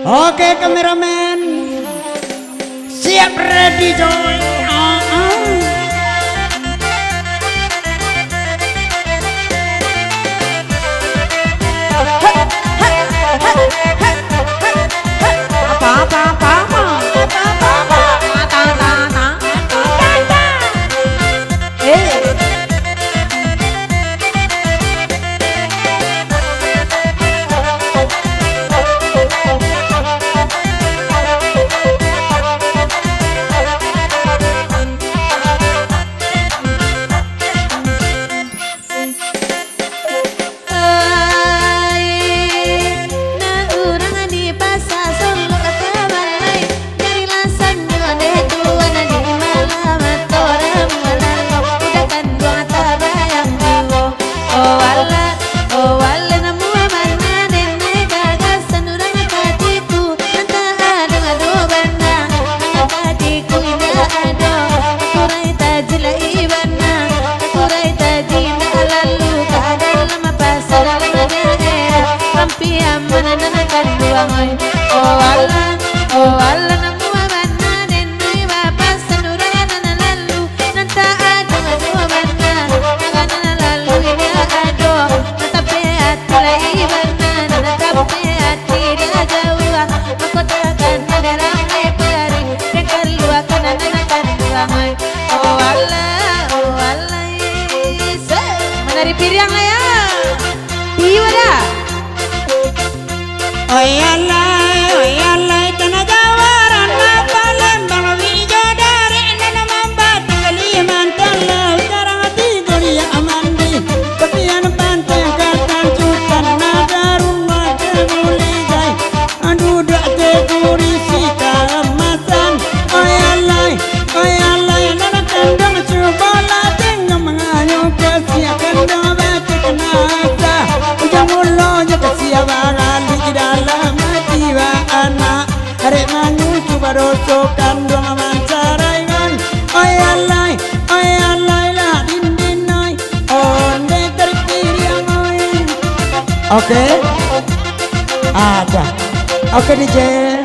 Oke kameramen, siap ready coy. Dari piriang lah ya. Iya dah. Oyalai tanah jawaran Palembang wijo dari nana mambat Kalimantan laut sekarang hati kuliah amandi Kepian pantai katan cutan nada rumah tegulijai Dudak tegurisi keemasan Oyalai nana kandang cubola Tengah mengayuh kesiakan doa kenasa Ujang ulonya kesiapan di dalam jiwa anak Arek mangu coba rosokan dua mancaraingan Oyalai lah dindinoi Onde terpiriang oi. Oke ada. Oke DJ.